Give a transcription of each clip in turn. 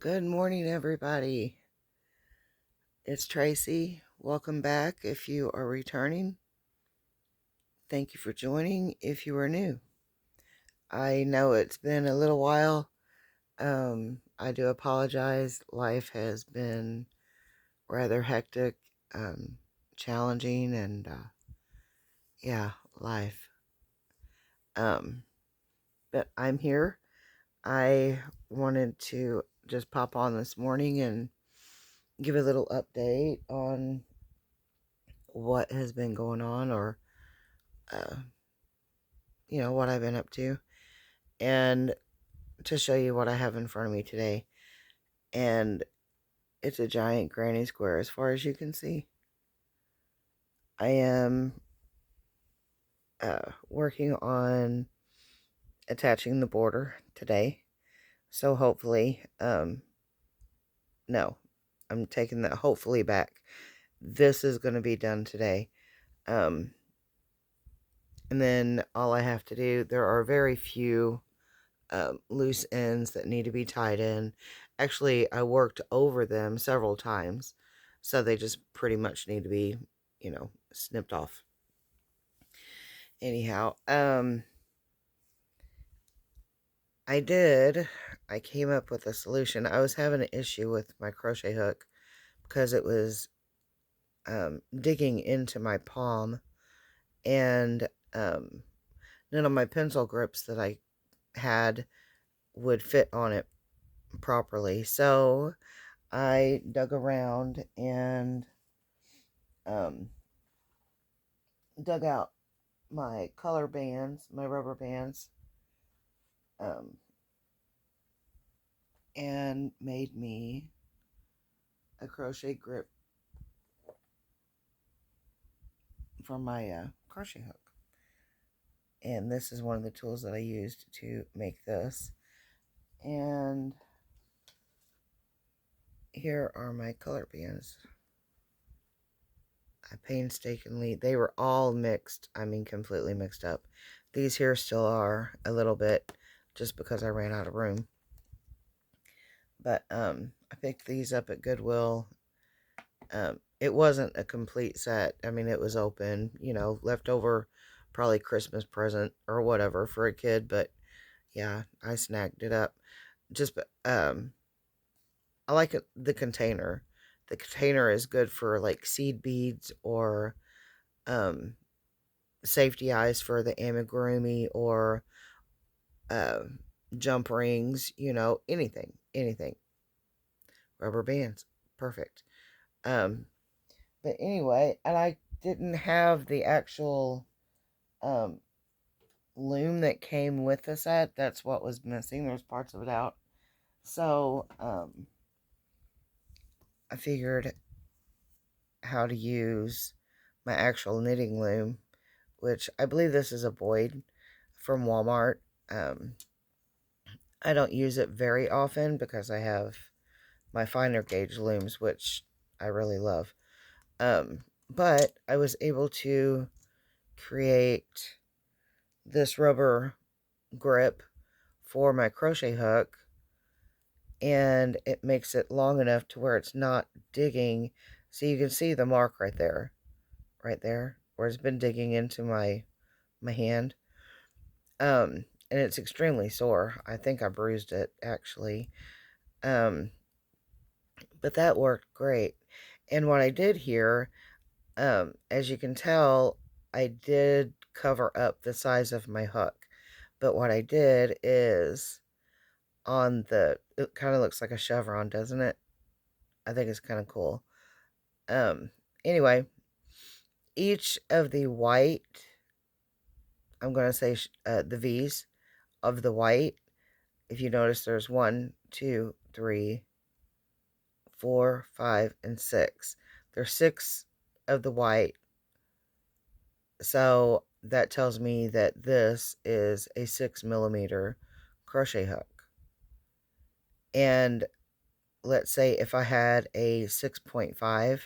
Good morning, everybody. It's Tracy. Welcome back if you are returning. Thank you for joining if you are new. I know it's been a little while. I do apologize. Life has been rather hectic, challenging, and yeah, life. Um, but I'm here. I wanted to just pop on this morning and give a little update on what has been going on, or uh, what I've been up to, and to show you what I have in front of me today. And it's a giant granny square as far as you can see. I am working on attaching the border today. So hopefully, no, I'm taking that hopefully back. This is going to be done today. Um, and then all I have to do, there are very few loose ends that need to be tied in. Actually, I worked over them several times, so they just pretty much need to be, snipped off. Anyhow, I came up with a solution. I was having an issue with my crochet hook because it was digging into my palm, and none of my pencil grips that I had would fit on it properly. So I dug around and dug out my color bands, my rubber bands, um, and made me a crochet grip for my crochet hook. And this is one of the tools that I used to make this. And here are my color bands. I painstakingly, they were all mixed. I mean, completely mixed up. These here still are a little bit, just because I ran out of room. But I picked these up at Goodwill. It wasn't a complete set. I mean, it was open, leftover, probably Christmas present or whatever for a kid. But yeah, I snagged it up. Just I like the container. The container is good for like seed beads, or um safety eyes for the amigurumi, or uh, jump rings. Anything. Rubber bands, perfect. Um, but anyway, and I didn't have the actual um loom that came with the set. That's what was missing. There's parts of it out. So I figured how to use my actual knitting loom, which I believe this is a Boyd from Walmart. Um, I don't use it very often because I have my finer gauge looms, which I really love. But I was able to create this rubber grip for my crochet hook, and it makes it long enough to where it's not digging. So you can see the mark right there, where it's been digging into my hand. And it's extremely sore. I think I bruised it, actually. Um, but that worked great. And what I did here, as you can tell, I did cover up the size of my hook. But what I did is it kind of looks like a chevron, doesn't it? I think it's kind of cool. Um, anyway, each of the white, I'm going to say the V's of the white, if you notice, there's 1, 2, 3, 4, 5, and 6. There's 6 of the white. So that tells me that this is a 6mm crochet hook. And let's say if I had a 6.5,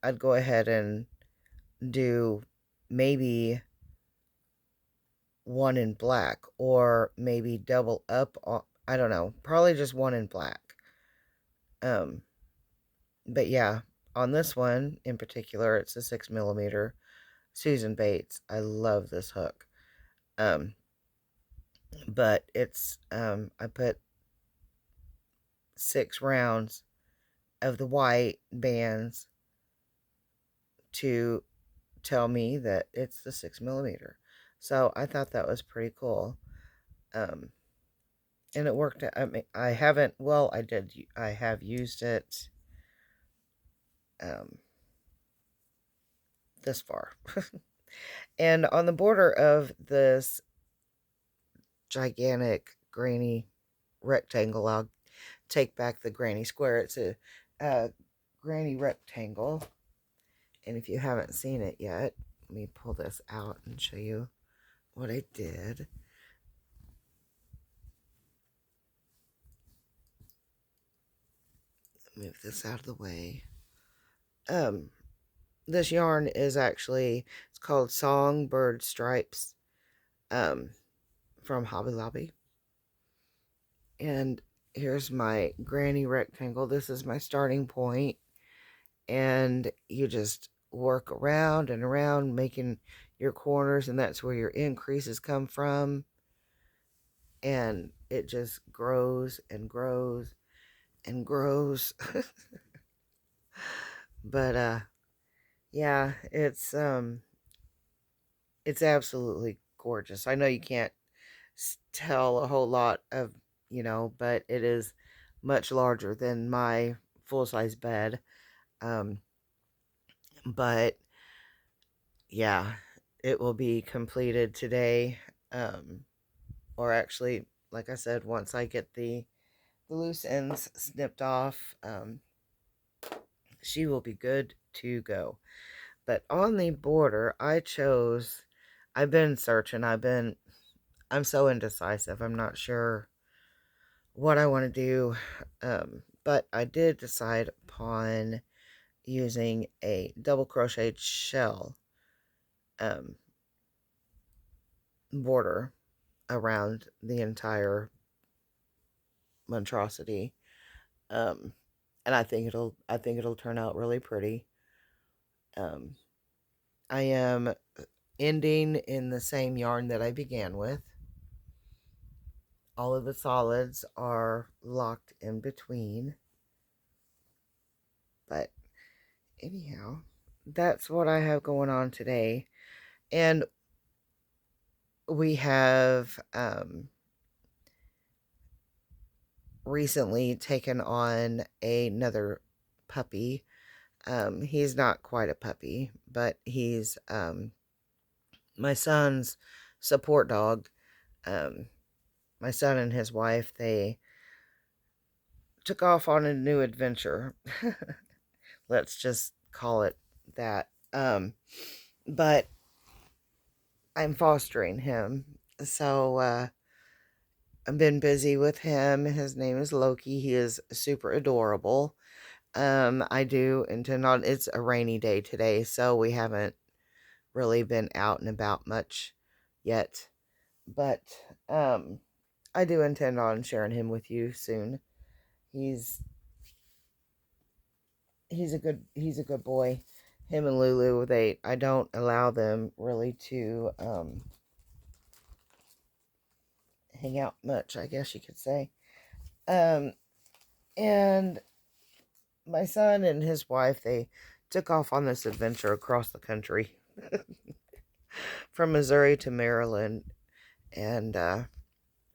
I'd go ahead and do maybe one in black, or maybe double up on, I don't know, probably just one in black. Um, but yeah, on this one in particular, it's a 6mm Susan Bates. I love this hook. But it's, I put 6 rounds of the white bands to tell me that it's the 6mm. So I thought that was pretty cool. And it worked. I mean, I haven't, well, I have used it, um, this far. And on the border of this gigantic granny rectangle, I'll take back the granny square. It's a granny rectangle. And if you haven't seen it yet, let me pull this out and show you what I did. Move this out of the way. This yarn is actually, it's called Songbird Stripes, from Hobby Lobby. And here's my granny rectangle. This is my starting point. And you just work around and around, making your corners, and that's where your increases come from. And it just grows and grows and grows. But yeah, it's absolutely gorgeous. I know you can't tell a whole lot of, but it is much larger than my full-size bed. Um, but yeah, it will be completed today. Or actually, like I said, once I get the loose ends snipped off, she will be good to go. But on the border, I've been searching, I'm so indecisive. I'm not sure what I want to do. But I did decide upon using a double crocheted shell border around the entire monstrosity. And I think it'll turn out really pretty. Um, I am ending in the same yarn that I began with. All of the solids are locked in between. But anyhow, that's what I have going on today. And we have recently taken on another puppy. He's not quite a puppy, but he's my son's support dog. My son and his wife, they took off on a new adventure. Let's just call it that. But I'm fostering him. So I've been busy with him. His name is Loki. He is super adorable. I do intend on, it's a rainy day today, so we haven't really been out and about much yet. But I do intend on sharing him with you soon. He's he's a good boy. Him and Lulu, I don't allow them really to hang out much, I guess you could say. And my son and his wife, they took off on this adventure across the country from Missouri to Maryland, and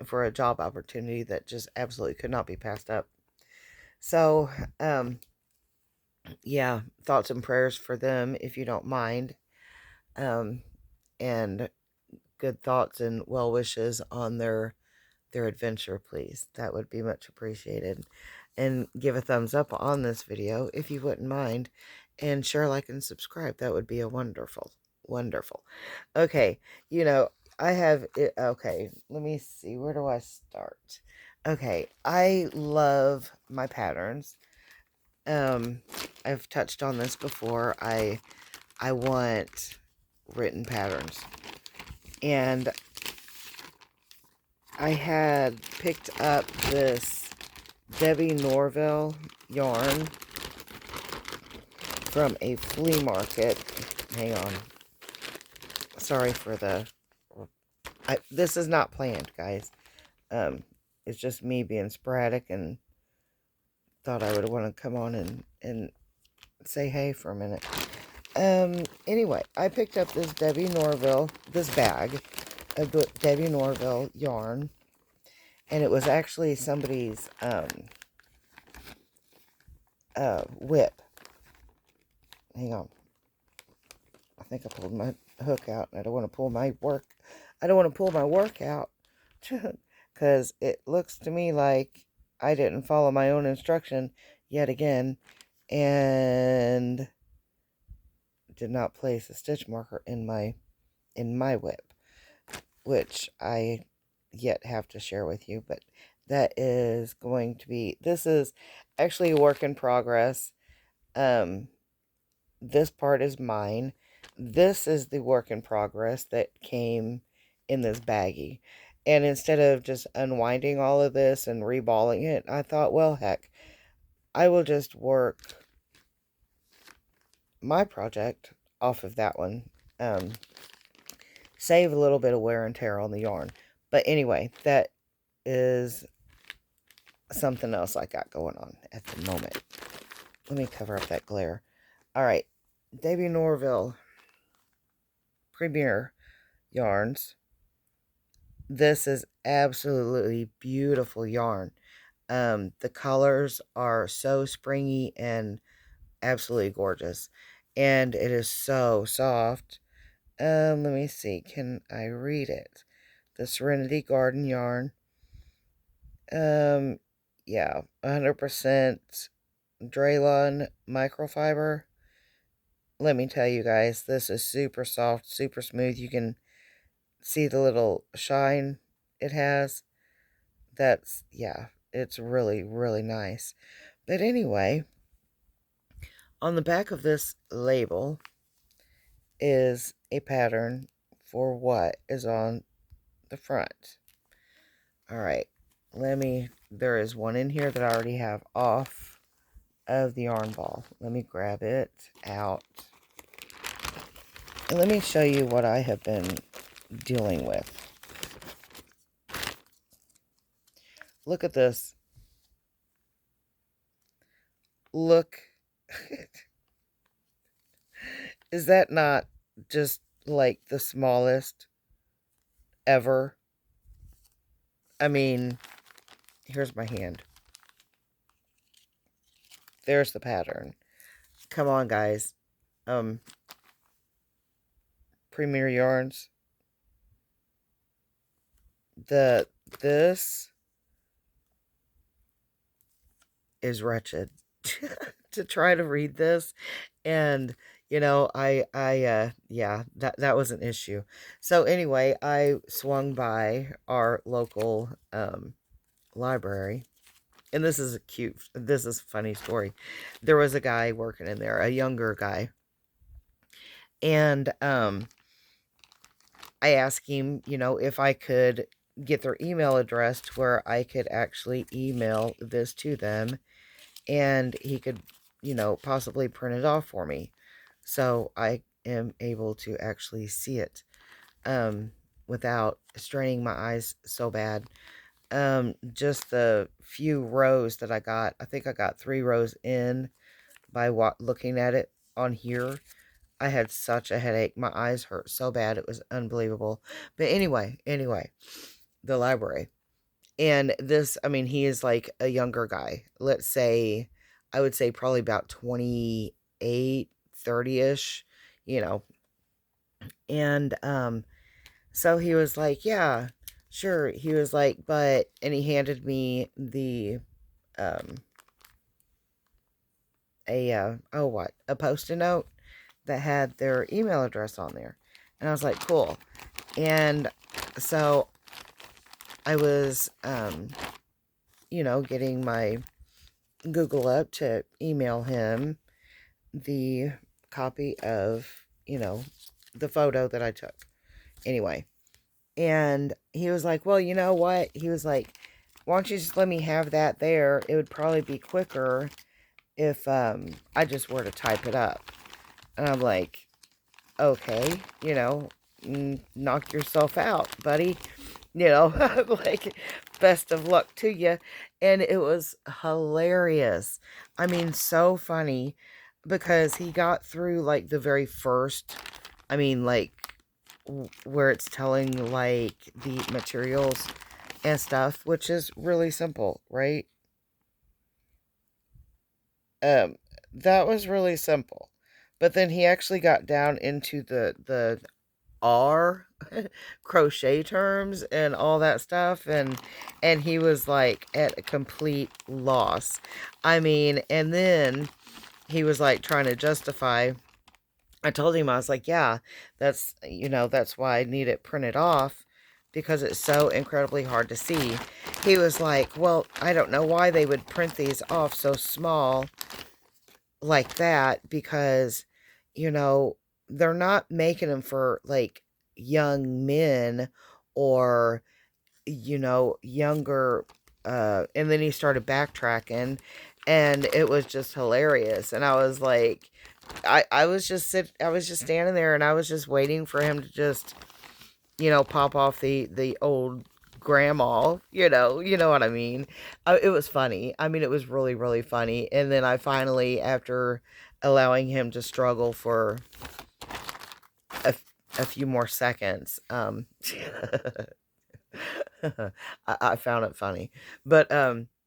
for a job opportunity that just absolutely could not be passed up. So, yeah, thoughts and prayers for them, if you don't mind. And good thoughts and well wishes on their adventure, please. That would be much appreciated. And give a thumbs up on this video if you wouldn't mind, and share, like, and subscribe. That would be a wonderful. Okay, I have it. Okay, let me see, where do I start? Okay, I love my patterns. I've touched on this before. I want written patterns, and I had picked up this Debbie Norville yarn from a flea market. Hang on. Sorry for the... this is not planned, guys. It's just me being sporadic, and thought I would want to come on and say hey for a minute. Anyway, I picked up this this bag of Debbie Norville yarn, and it was actually somebody's, whip. Hang on. I think I pulled my hook out, and I don't want to pull my work out, because it looks to me like I didn't follow my own instruction yet again, and did not place a stitch marker in my whip, which I yet have to share with you. But that is going to be, this is actually a work in progress. This part is mine. This is the work in progress that came in this baggie. And instead of just unwinding all of this and reballing it, I thought, well, heck, I will just work my project off of that one. Save a little bit of wear and tear on the yarn. But anyway, that is something else I got going on at the moment. Let me cover up that glare. Alright, Debbie Norville Premier Yarns. This is absolutely beautiful yarn. The colors are so springy and absolutely gorgeous. And it is so soft. Let me see. Can I read it? The Serenity Garden yarn. Yeah, 100% Draylon microfiber. Let me tell you guys, this is super soft, super smooth. You can see the little shine it has. That's, yeah, it's really, really nice. But anyway, on the back of this label is a pattern for what is on the front. Alright, there is one in here that I already have off of the yarn ball. Let me grab it out. And let me show you what I have been dealing with. Look at this. Look. Is that not just like the smallest ever? I mean, here's my hand. There's the pattern. Come on, guys. Premier Yarns. This is wretched. To try to read this, and yeah, that was an issue. So anyway, I swung by our local library, and this is a funny story. There was a guy working in there, a younger guy, and I asked him, if I could get their email address to where I could actually email this to them, and he could, possibly print it off for me, so I am able to actually see it without straining my eyes so bad. Just the few rows that I got, I think I got 3 rows in by looking at it on here. I had such a headache. My eyes hurt so bad. It was unbelievable. But anyway, the library. And this, I mean, he is like a younger guy. Let's say, I would say probably about 28, 30-ish, And so he was like, yeah, sure. He was like, and he handed me the a Post-it note that had their email address on there. And I was like, cool. And so I was getting my Google up to email him the copy of, the photo that I took. Anyway, And he was like, well, you know what? He was like, why don't you just let me have that there? It would probably be quicker if I just were to type it up. And I'm like, okay, knock yourself out, buddy. Like, best of luck to you. And it was hilarious. I mean, so funny because he got through like the very first, like where it's telling like the materials and stuff, which is really simple, right? Um, that was really simple. But then he actually got down into the R crochet terms and all that stuff, and he was like at a complete loss. I mean, and then he was like trying to justify. I told him, I was like, yeah, that's why I need it printed off, because it's so incredibly hard to see. He was like, well, I don't know why they would print these off so small like that, because, you know, they're not making them for like young men or, younger. And then he started backtracking, and it was just hilarious. And I was like, I was just standing there, and I was just waiting for him to just, pop off the old grandma, you know what I mean? It was funny. I mean, it was really, really funny. And then I finally, after allowing him to struggle for a, a few more seconds, I found it funny. But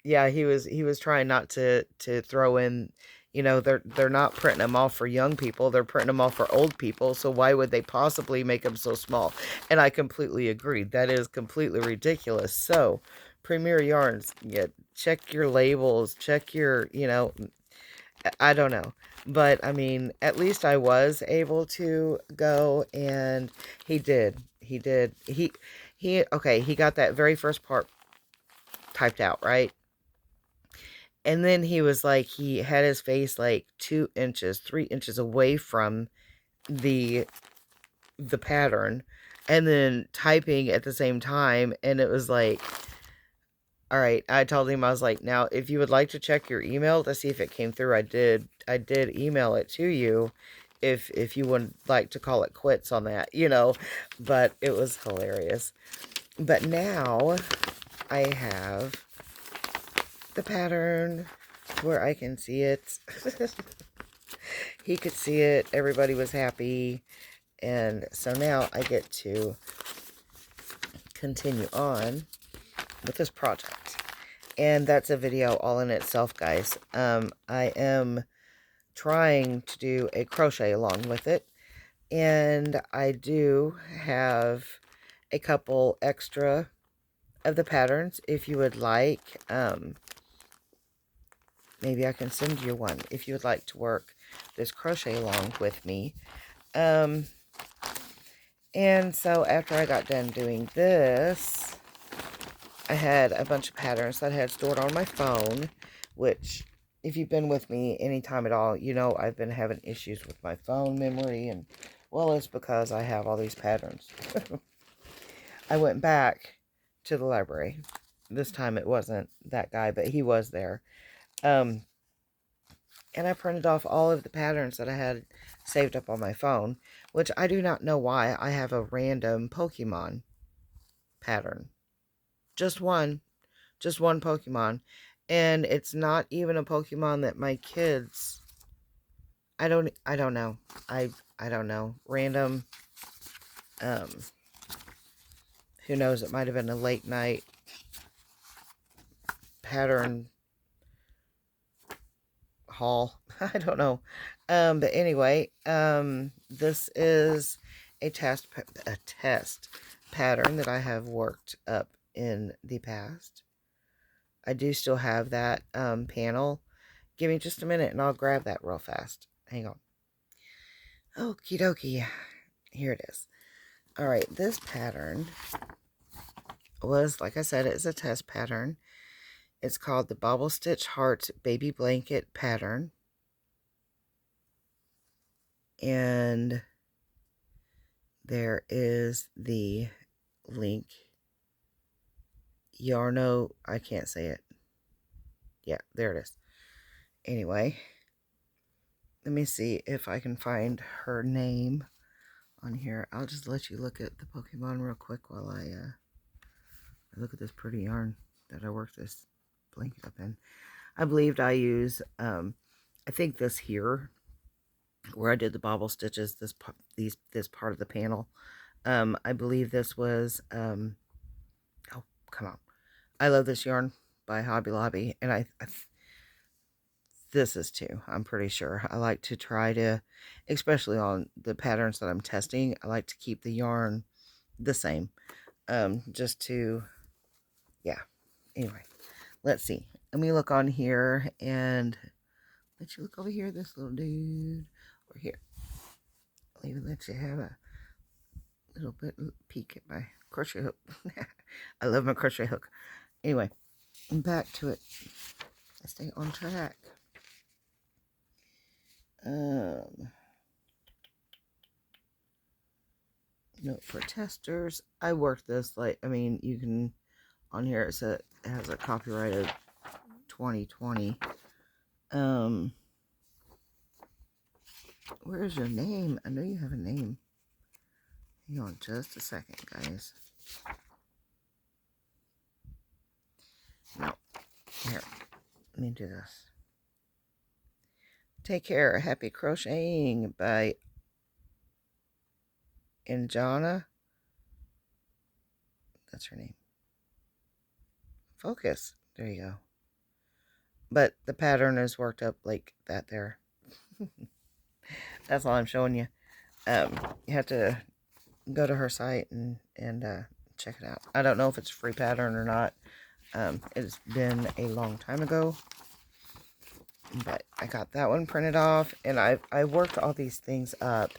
yeah, he was trying not to throw in, they're not printing them off for young people, they're printing them off for old people, so why would they possibly make them so small? And I completely agreed. That is completely ridiculous. So, Premier Yarns, yeah, check your labels, check your, I don't know. But I mean, at least I was able to go, and he did. He did. Okay, he got that very first part typed out, right? And then he was like, he had his face like 2 inches, 3 inches away from the pattern, and then typing at the same time. And it was like, all right, I told him, I was like, now, if you would like to check your email to see if it came through, I did email it to you, if you would like to call it quits on that, but it was hilarious. But now I have the pattern where I can see it. He could see it. Everybody was happy. And so now I get to continue on with this project. And that's a video all in itself, guys. I am trying to do a crochet along with it. And I do have a couple extra of the patterns if you would like. Maybe I can send you one if you would like to work this crochet along with me. And so after I got done doing this, I had a bunch of patterns that I had stored on my phone, which, if you've been with me any time at all, you know I've been having issues with my phone memory, and, well, it's because I have all these patterns. I went back to the library. This time it wasn't that guy, but he was there. And I printed off all of the patterns that I had saved up on my phone, which I do not know why I have a random Pokemon pattern. Just one Pokemon. And it's not even a Pokemon that my kids, I don't know. I don't know. Random, um, who knows, it might have been a late night pattern haul. I don't know. But anyway, this is a test pattern that I have worked up in the past. I do still have that panel. Give me just a minute and I'll grab that real fast. Hang on. Okie dokie. Here it is. Alright, this pattern was, like I said, it's a test pattern. It's called the Bobble Stitch Heart Baby Blanket Pattern. And there is the link. Yarno, I can't say it. Yeah, there it is. Anyway, let me see if I can find her name on here. I'll just let you look at the Pokemon real quick while I look at this pretty yarn that I worked this blanket up in. I believed I use, I think this here, where I did the bobble stitches, this part of the panel, I believe this was, oh, come on. I love this yarn by Hobby Lobby, and this is too, I'm pretty sure. I like to try to, especially on the patterns that I'm testing, I like to keep the yarn the same. Just to, yeah. Anyway, let's see. Let me look on here and let you look over here, this little dude. Or here. I'll even let you have a little bit peek at my crochet hook. I love my crochet hook. Anyway, back to it. I stay on track. Note for testers. I worked this like, I mean, you can, on here it has a copyrighted 2020. Where's your name? I know you have a name. Hang on just a second, guys. No. Here. Let me do this. Take care. Happy crocheting by Injana. That's her name. Focus. There you go. But the pattern is worked up like that there. That's all I'm showing you. You have to go to her site and check it out. I don't know if it's a free pattern or not. It's been a long time ago. But I got that one printed off. And I worked all these things up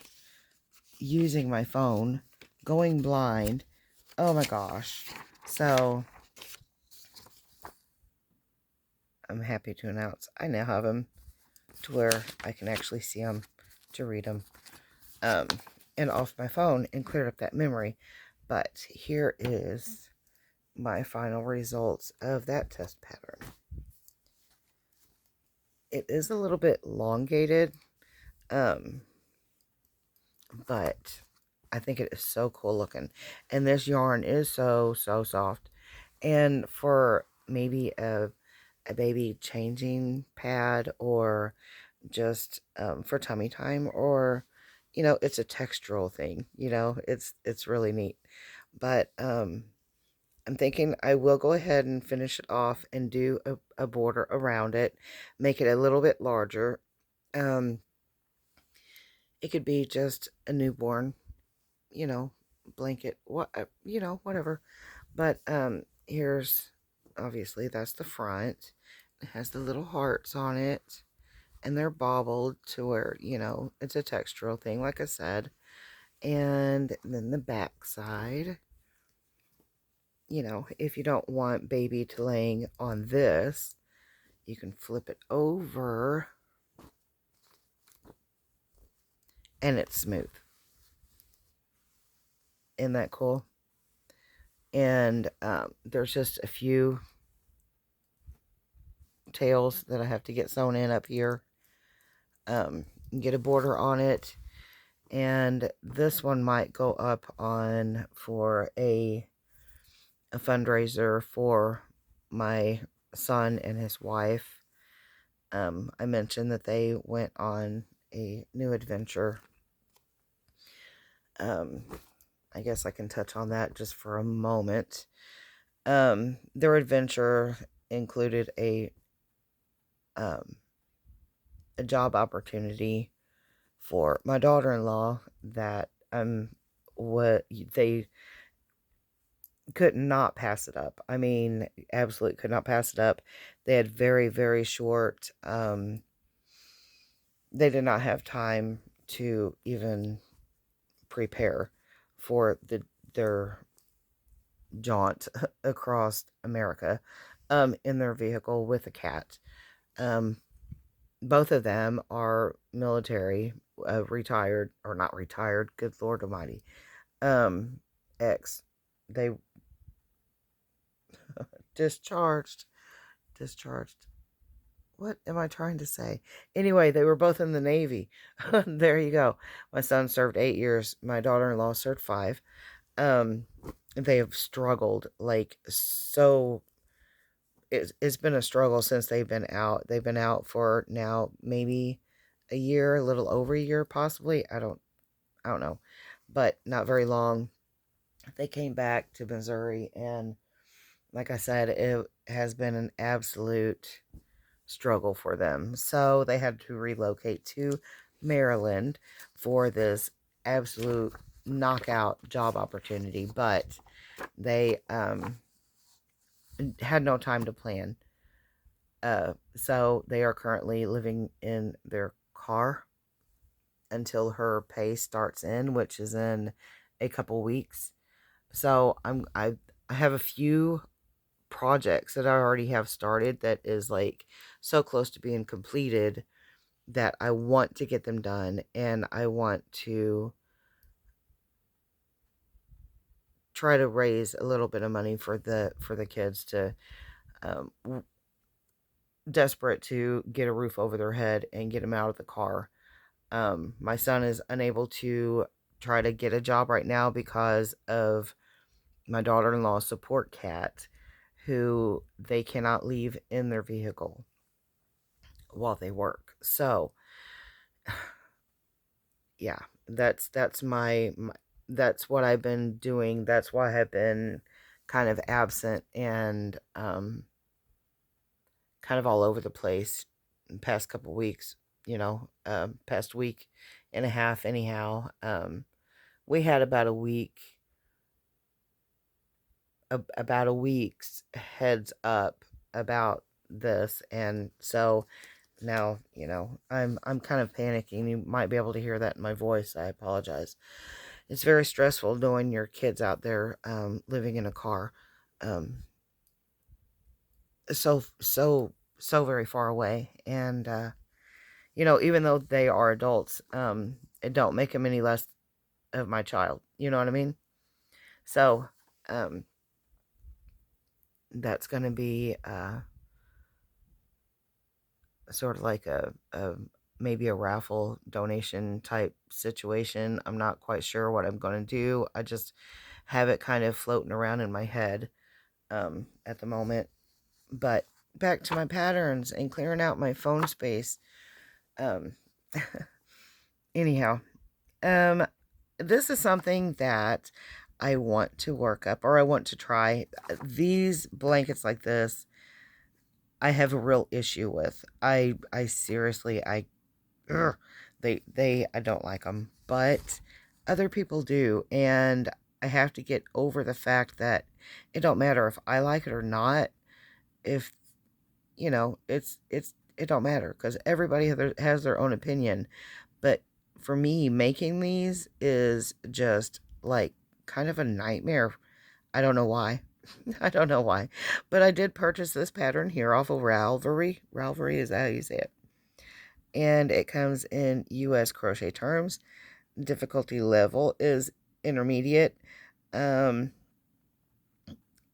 using my phone. Going blind. Oh my gosh. So I'm happy to announce I now have them to where I can actually see them to read them. And off my phone and cleared up that memory. But here is my final results of that test pattern. It is a little bit elongated, but I think it is so cool looking. And this yarn is so soft. And for maybe a baby changing pad, or just for tummy time, or you know, it's a textural thing, you know, it's really neat. But I'm thinking I will go ahead and finish it off and do a border around it, make it a little bit larger. It could be just a newborn, you know, blanket, what, you know, whatever. But here's, obviously that's the front. It has the little hearts on it, and they're bobbled to where, you know, it's a textural thing, like I said. And then the back side, you know, if you don't want baby to laying on this, you can flip it over and it's smooth. Isn't that cool? And there's just a few tails that I have to get sewn in up here. Get a border on it. And this one might go up on for a fundraiser for my son and his wife. I mentioned that they went on a new adventure. I guess I can touch on that just for a moment. Their adventure included a job opportunity for my daughter-in-law that what they could not pass it up. I mean, absolutely could not pass it up. They had very short, they did not have time to even prepare for their jaunt across America in their vehicle with a cat. Both of them are military, retired, or not retired, good Lord Almighty, ex they discharged, discharged. What am I trying to say? Anyway, they were both in the Navy. There you go. My son served 8 years. My daughter-in-law served 5. Um, they have struggled like so. It's been a struggle since they've been out. They've been out for now maybe a year, a little over a year, possibly. I don't know, but not very long. They came back to Missouri, and like I said, it has been an absolute struggle for them. So they had to relocate to Maryland for this absolute knockout job opportunity, but they had no time to plan. So they are currently living in their car until her pay starts in, which is in a couple weeks. So I have a few projects that I already have started that is like so close to being completed that I want to get them done, and I want to try to raise a little bit of money for the kids to um, desperate to get a roof over their head and get them out of the car. My son is unable to try to get a job right now because of my daughter-in-law's support cat, who they cannot leave in their vehicle while they work. So, yeah, that's my that's what I've been doing. That's why I've been kind of absent and kind of all over the place in the past couple weeks, past week and a half anyhow. We had about a week's heads up about this, and so now, I'm kind of panicking. You might be able to hear that in my voice. I apologize. It's very stressful knowing your kids out there living in a car, um, so very far away, and even though they are adults, it don't make them any less of my child. You know what I mean? So, um, that's going to be sort of like a maybe a raffle donation type situation. I'm not quite sure what I'm going to do. I just have it kind of floating around in my head at the moment. But back to my patterns and clearing out my phone space. Um, anyhow, um, this is something that I want to work up, or I want to try. These blankets like this, I have a real issue with. I seriously, ugh, I don't like them, but other people do, and I have to get over the fact that it don't matter if I like it or not. If it don't matter, because everybody has their own opinion. But for me, making these is just like kind of a nightmare. I don't know why. I don't know why. But I did purchase this pattern here off of Ravelry. Ravelry, is that how you say it? And it comes in US crochet terms. Difficulty level is intermediate. Um,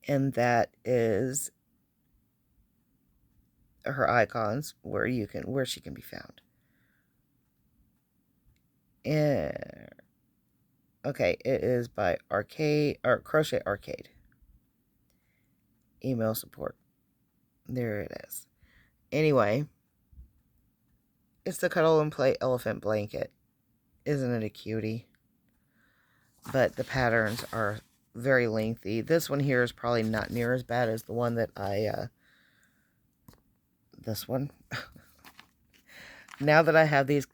and that is her icons where she can be found. And okay, it is by Arcade or Crochet Arcade. Email support. There it is. Anyway, it's the Cuddle and Play Elephant Blanket. Isn't it a cutie? But the patterns are very lengthy. This one here is probably not near as bad as the one that this one. Now that I have these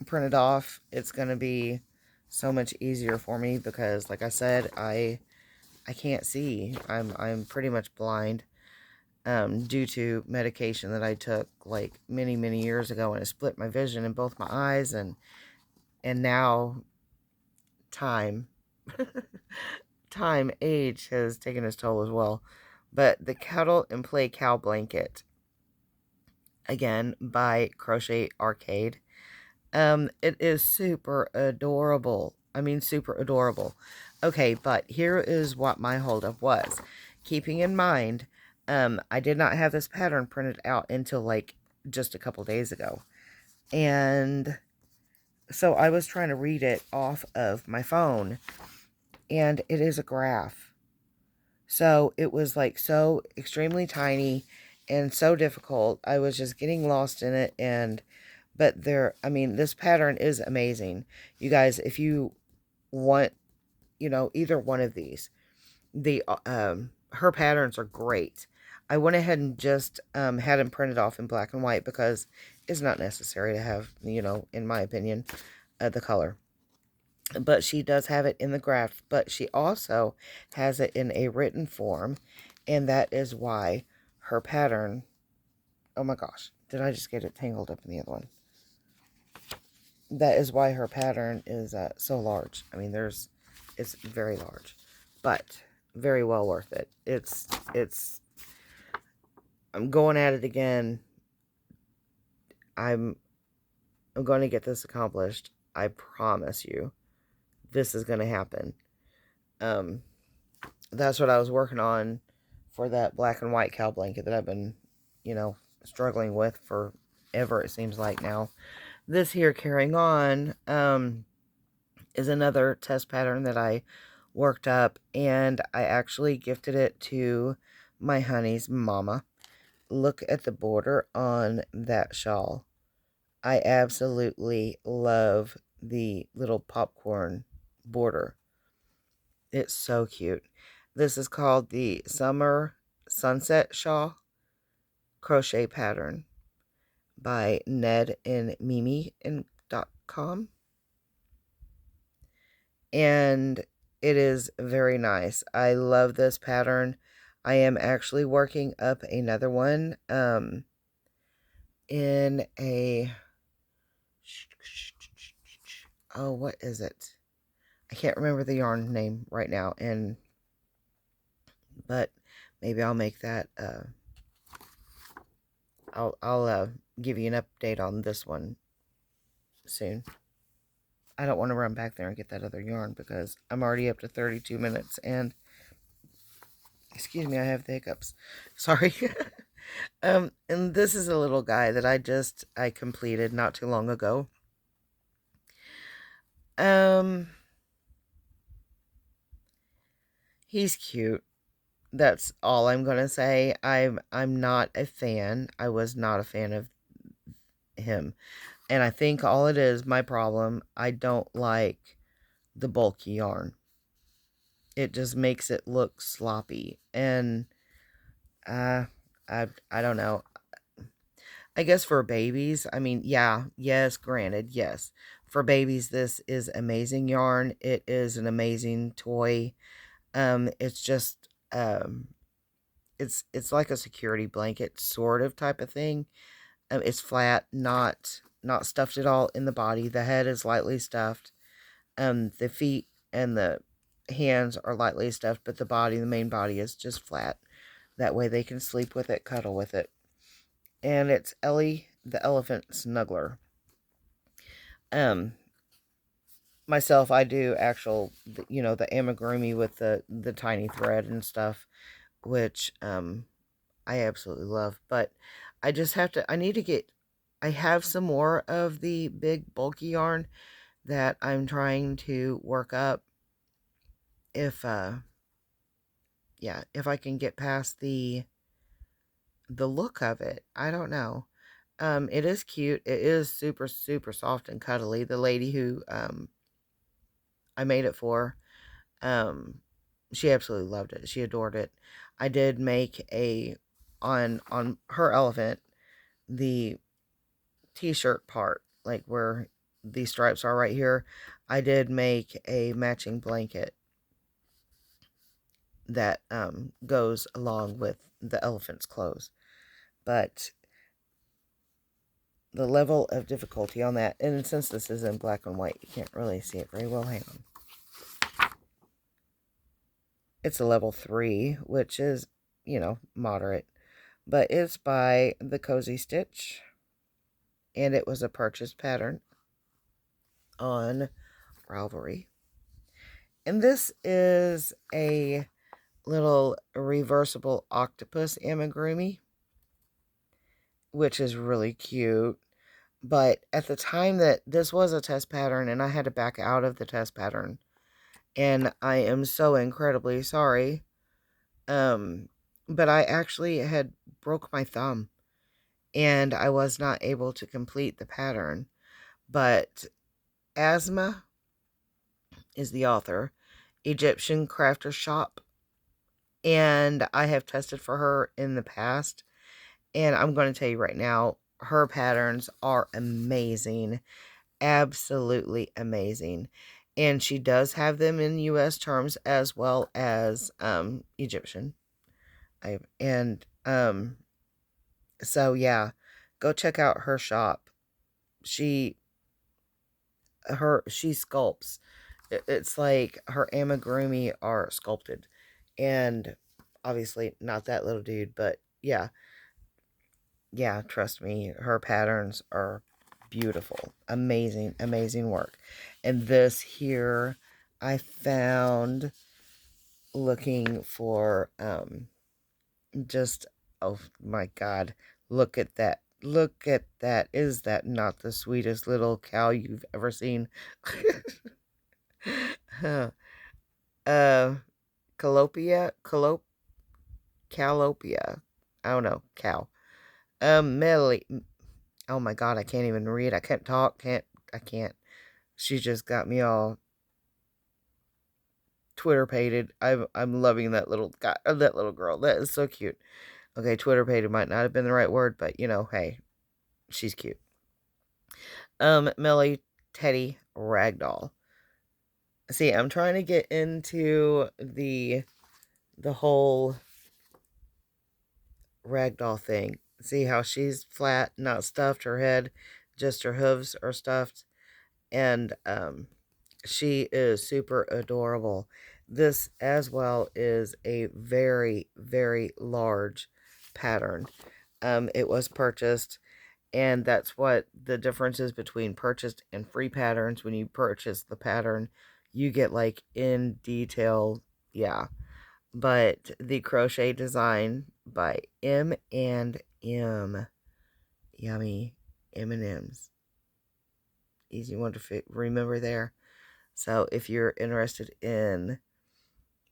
printed off, it's going to be so much easier for me because, like I said, I can't see. I'm pretty much blind due to medication that I took like many years ago, and it split my vision in both my eyes, and now time age has taken its toll as well. But the Cuddle and Play Cow Blanket, again by Crochet Arcade. It is super adorable. I mean, super adorable. Okay, but here is what my holdup was. Keeping in mind, I did not have this pattern printed out until like just a couple days ago. And so I was trying to read it off of my phone, and it is a graph. So it was like so extremely tiny and so difficult. I was just getting lost in it. But I mean, this pattern is amazing. You guys, if you want, either one of these, her patterns are great. I went ahead and just had them printed off in black and white because it's not necessary to have, in my opinion, the color. But she does have it in the graph, but she also has it in a written form, and that is why her pattern, oh my gosh, did I just get it tangled up in the other one? That is why her pattern is so large. I mean, it's very large, but very well worth it. I'm going at it again. I'm going to get this accomplished. I promise you, this is going to happen. That's what I was working on for that black and white cow blanket that I've been, struggling with forever, it seems like now. This here, Carrying On, is another test pattern that I worked up, and I actually gifted it to my honey's mama. Look at the border on that shawl. I absolutely love the little popcorn border. It's so cute. This is called the Summer Sunset Shawl Crochet Pattern by Ned and Mimi.com. And it is very nice. I love this pattern. I am actually working up another one in a, oh, what is it? I can't remember the yarn name right now, but maybe I'll make that, I'll give you an update on this one soon. I don't want to run back there and get that other yarn because I'm already up to 32 minutes and, excuse me, I have the hiccups. Sorry. And this is a little guy that I completed not too long ago. He's cute. That's all I'm gonna say. I'm not a fan. I was not a fan of him. And I think all it is, my problem, I don't like the bulky yarn. It just makes it look sloppy. And I don't know. I guess for babies, I mean, yeah, yes, granted, yes. For babies, this is amazing yarn. It is an amazing toy. It's just it's like a security blanket sort of type of thing. It's flat, not stuffed at all in the body. The head is lightly stuffed. The feet and the hands are lightly stuffed, but the main body is just flat. That way they can sleep with it, cuddle with it. And it's Ellie the Elephant Snuggler. Myself, I do the amigurumi with the tiny thread and stuff, which I absolutely love. But I just have to, I have some more of the big bulky yarn that I'm trying to work up. If if I can get past the look of it, I don't know. It is cute. It is super, super soft and cuddly. The lady who I made it for, she absolutely loved it. She adored it. I did make on her elephant, the t-shirt part, like where these stripes are right here. I did make a matching blanket that goes along with the elephant's clothes. But the level of difficulty on that, and since this is in black and white, you can't really see it very well. Hang on. It's a level 3, which is, moderate. But it's by the Cozy Stitch. And it was a purchase pattern on Ravelry. And this is a little reversible octopus amigurumi, which is really cute. But at the time that this was a test pattern, and I had to back out of the test pattern, and I am so incredibly sorry. But I actually had broke my thumb, and I was not able to complete the pattern. But Asma is the author, Egyptian Crafter Shop, and I have tested for her in the past, and I'm going to tell you right now, her patterns are amazing. Absolutely amazing. And she does have them in US terms as well as Egyptian. So yeah, go check out her shop. She sculpts. It's like her amigurumi are sculpted. And obviously not that little dude, but yeah. Yeah, trust me, her patterns are beautiful. Amazing, amazing work. And this here I found looking for just, oh my god, look at that. Look at that. Is that not the sweetest little cow you've ever seen? Huh. Calopia? Calopia. I don't know. Cow. Melly. Oh my god, I can't even read. I can't talk. I can't. She just got me all Twitter pated. I'm loving that little guy, that little girl. That is so cute. Okay, Twitter pated might not have been the right word, but you know, hey, she's cute. Melly Teddy Ragdoll. See, I'm trying to get into the whole ragdoll thing. See how she's flat, not stuffed, her head, just her hooves are stuffed. And she is super adorable. This as well is a very, very large pattern. It was purchased, and that's what the difference is between purchased and free patterns. When you purchase the pattern, you get like in detail, yeah. But the crochet design by M&M, yummy M&Ms, easy one to remember there. So if you're interested in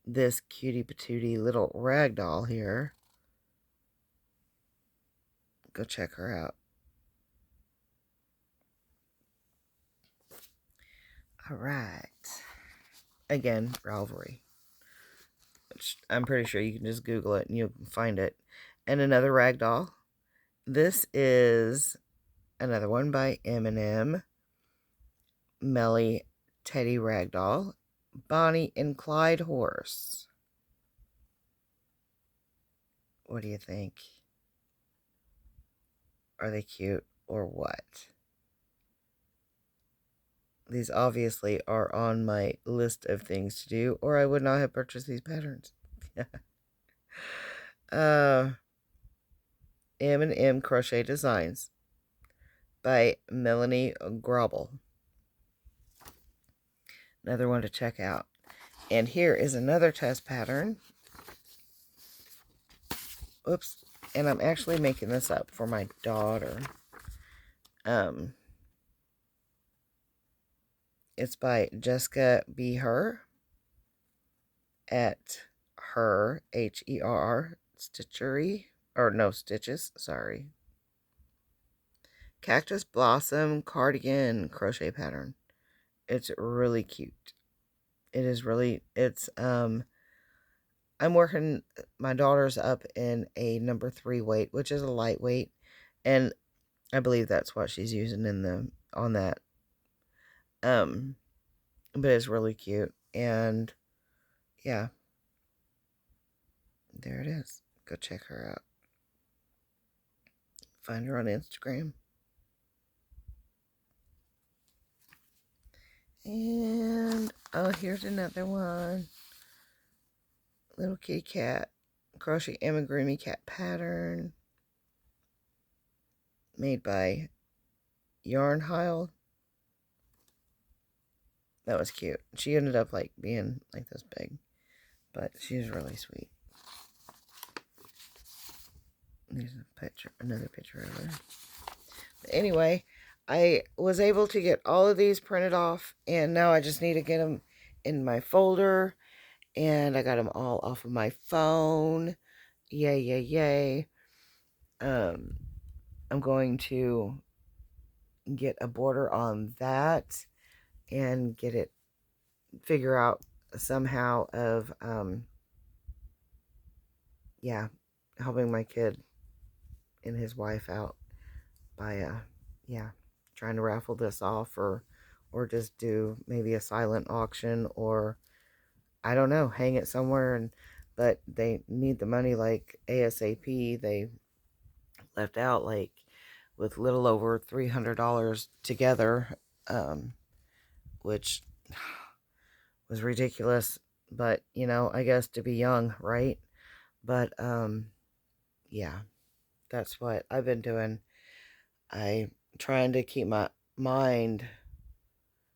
this cutie patootie little rag doll here, go check her out. All right. Again, Ravelry, which I'm pretty sure you can just Google it and you'll find it. And another rag doll. This is another one by M&M, Melly Teddy Ragdoll, Bonnie and Clyde Horse. What do you think? Are they cute or what? These obviously are on my list of things to do, or I would not have purchased these patterns. M&M Crochet Designs by Melanie Grobel. Another one to check out. And here is another test pattern. Oops. And I'm actually making this up for my daughter. It's by Jessica B. Her at Her, Her, Stitchery, or no, Stitches, sorry. Cactus Blossom Cardigan Crochet Pattern. It's really cute. It is really, I'm working my daughter's up in a number 3 weight, which is a lightweight, and I believe that's what she's using on that. But it's really cute, and yeah, there it is. Go check her out. Find her on Instagram. And oh, here's another one. Little kitty cat crochet amigurumi cat pattern made by Yarn Heil. That was cute. She ended up like being like this big, but she's really sweet. There's a picture, another picture of her. But anyway, I was able to get all of these printed off, and now I just need to get them in my folder, and I got them all off of my phone. Yay, yay, yay. I'm going to get a border on that and get it, figure out somehow of, yeah, helping my kid and his wife out by, yeah, trying to raffle this off, or just do maybe a silent auction, or I don't know, hang it somewhere. And but they need the money like ASAP. They left out like with little over $300 together, which was ridiculous. But you know, I guess to be young, right? But yeah, that's what I've been doing. I trying to keep my mind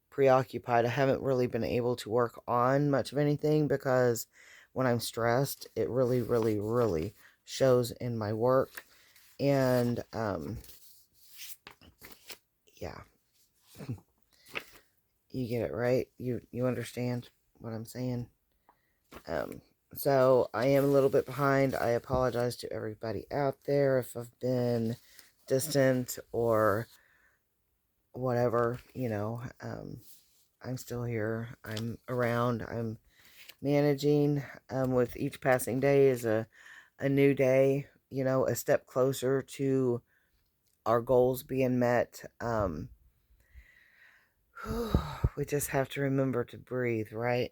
preoccupied. I haven't really been able to work on much of anything because when I'm stressed, it really, really, really shows in my work. And yeah, you get it, right? You understand what I'm saying? Um, so I am a little bit behind. I apologize to everybody out there if I've been distant or whatever, you know. I'm still here. I'm around. I'm managing. With each passing day is a new day, you know, a step closer to our goals being met. We just have to remember to breathe, right?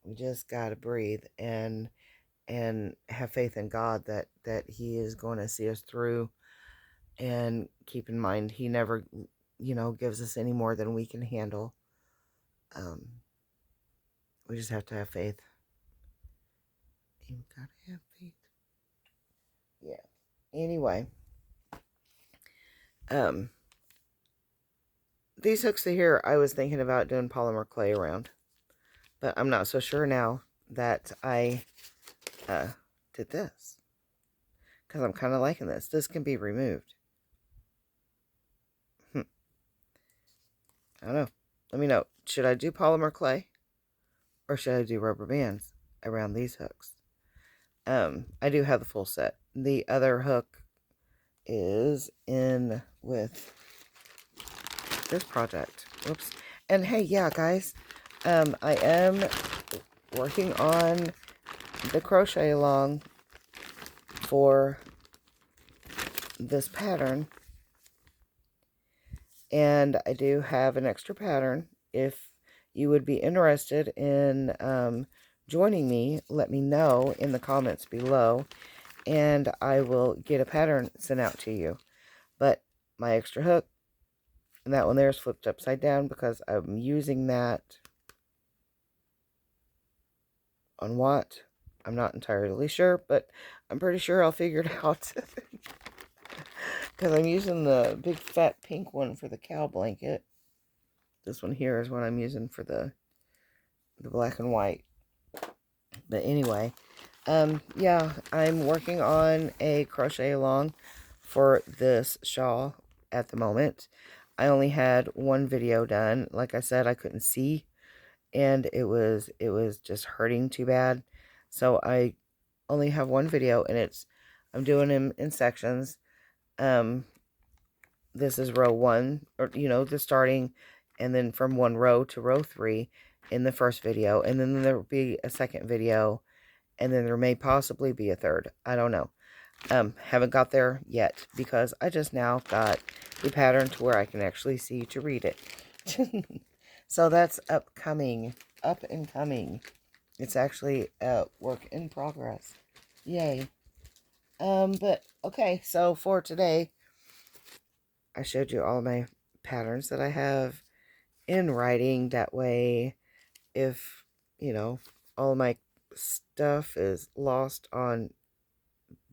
We just got to breathe and have faith in God that He is going to see us through. And keep in mind, He never, you know, gives us any more than we can handle. We just have to have faith. You gotta have faith. Yeah. Anyway, these hooks here, I was thinking about doing polymer clay around, but I'm not so sure now that I did this, because I'm kind of liking this. This can be removed. I don't know. Let me know. Should I do polymer clay or should I do rubber bands around these hooks? I do have the full set. The other hook is in with this project. Whoops. And hey, yeah, guys, I am working on the crochet along for this pattern, and I do have an extra pattern. If you would be interested in joining me, let me know in the comments below, and I will get a pattern sent out to you. But my extra hook, and that one there is flipped upside down because I'm using that on what? I'm not entirely sure, but I'm pretty sure I'll figure it out. Because I'm using the big fat pink one for the cow blanket. This one here is what I'm using for the black and white. But anyway, yeah, I'm working on a crochet along for this shawl at the moment. I only had one video done. Like I said, I couldn't see, and it was just hurting too bad. So I only have one video, and I'm doing them in sections. This is row 1, or you know, the starting, and then from one row to row 3 in the first video, and then there will be a second video, and then there may possibly be a third. I don't know. Haven't got there yet because I just now got the pattern to where I can actually see to read it. So that's upcoming, up and coming. It's actually a work in progress. Yay. But okay, so for today, I showed you all my patterns that I have in writing. That way, if, you know, all my stuff is lost on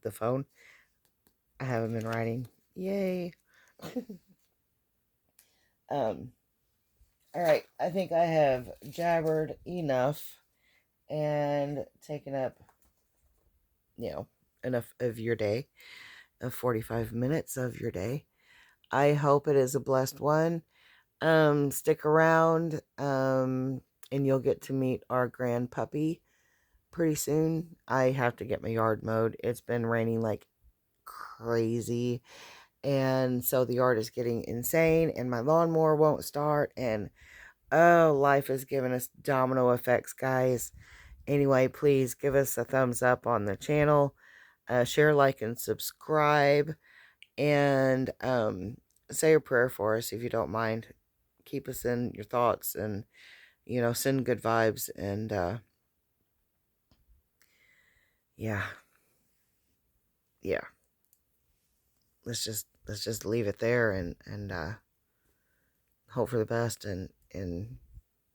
the phone, I have them in writing. Yay. um, All right, I think I have jabbered enough and taken up, enough of your day, of 45 minutes of your day. I hope it is a blessed one. Stick around, and you'll get to meet our grand puppy pretty soon. I have to get my yard mowed. It's been raining like crazy, and so the yard is getting insane, and my lawnmower won't start, and oh, life is giving us domino effects, guys. Anyway, please give us a thumbs up on the channel, share, like, and subscribe, and say a prayer for us if you don't mind. Keep us in your thoughts, and send good vibes, and yeah, yeah. Let's just leave it there, and hope for the best, and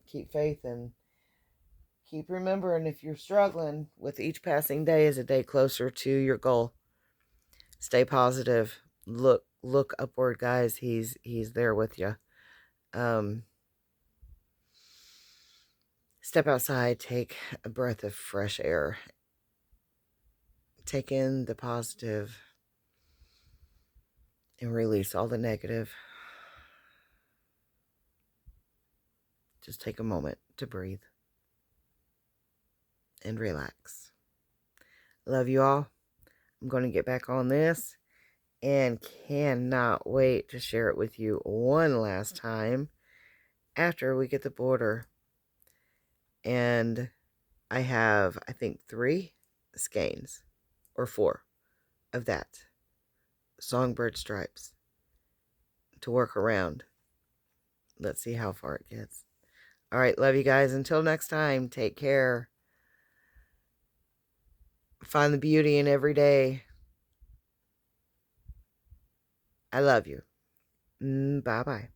keep faith, and keep remembering, if you're struggling, with each passing day is a day closer to your goal. Stay positive. Look upward, guys. He's there with you. Um, Step outside, take a breath of fresh air. Take in the positive and release all the negative. Just take a moment to breathe and relax. Love you all. I'm going to get back on this and cannot wait to share it with you one last time after we get the border. And I have, I think, 3 skeins or 4 of that songbird stripes to work around. Let's see how far it gets. All right, love you guys. Until next time, take care. Find the beauty in every day. I love you. Bye-bye.